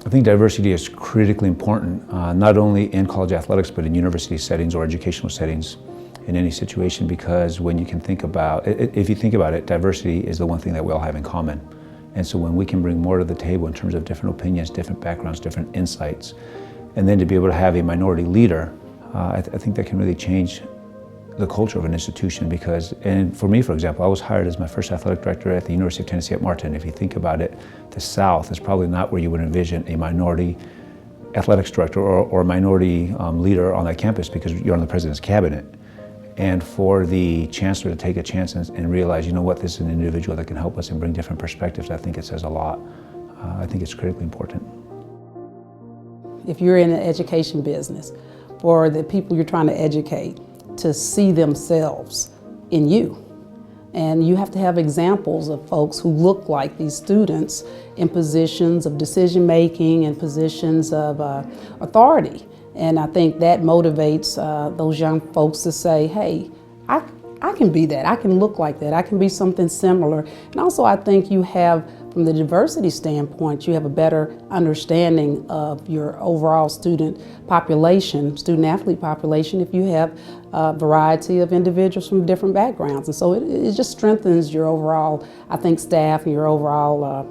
I think diversity is critically important, not only in college athletics, but in university settings or educational settings in any situation, because when you can think about, if you think about it, diversity is the one thing that we all have in common. And so when we can bring more to the table in terms of different opinions, different backgrounds, different insights, and then to be able to have a minority leader, I think that can really change the culture of an institution. Because, and for me, for example, I was hired as my first athletic director at the University of Tennessee at Martin. If you think about it, the South is probably not where you would envision a minority athletics director or a minority leader on that campus, because you're on the president's cabinet. And for the chancellor to take a chance and realize, you know what, this is an individual that can help us and bring different perspectives, I think it says a lot. I think it's critically important. If you're in an education business, for the people you're trying to educate to see themselves in you. And you have to have examples of folks who look like these students in positions of decision making and positions of authority. And I think that motivates those young folks to say, hey, I can be that, I can look like that, I can be something similar. And also I think you have, from the diversity standpoint, you have a better understanding of your overall student population, student athlete population, if you have a variety of individuals from different backgrounds. And so it just strengthens your overall, I think, staff and your overall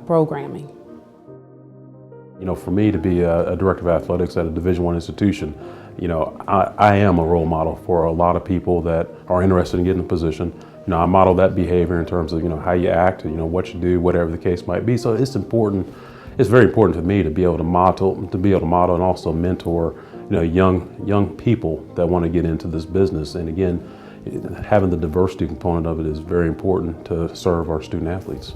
programming. You know, for me to be a director of athletics at a Division I institution, you know, I am a role model for a lot of people that are interested in getting a position. You know, I model that behavior in terms of, you know, how you act, you know, what you do, whatever the case might be. So it's important, it's very important to me to be able to model and also mentor, you know, young people that want to get into this business. And again, having the diversity component of it is very important to serve our student athletes.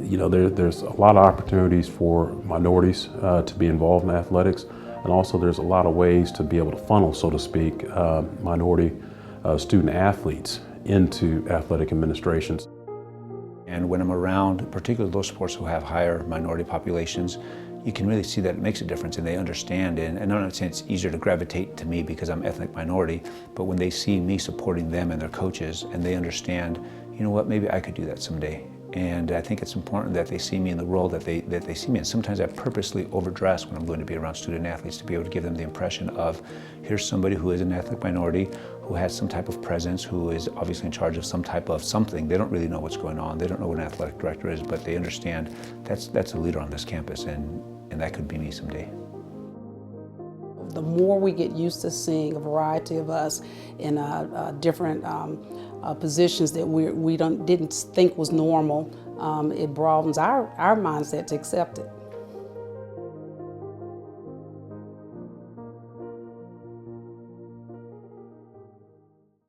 You know, there's a lot of opportunities for minorities to be involved in athletics, and also there's a lot of ways to be able to funnel, so to speak, minority student athletes into athletic administrations. And when I'm around, particularly those sports who have higher minority populations, you can really see that it makes a difference and they understand. And I'm not saying it's easier to gravitate to me because I'm ethnic minority, but when they see me supporting them and their coaches and they understand, you know what, maybe I could do that someday. And I think it's important that they see me in the role that they see me in. Sometimes I purposely overdress when I'm going to be around student athletes to be able to give them the impression of, here's somebody who is an ethnic minority, who has some type of presence, who is obviously in charge of some type of something. They don't really know what's going on. They don't know what an athletic director is, but they understand that's a leader on this campus, and that could be me someday. The more we get used to seeing a variety of us in different positions that we didn't think was normal, it broadens our mindset to accept it.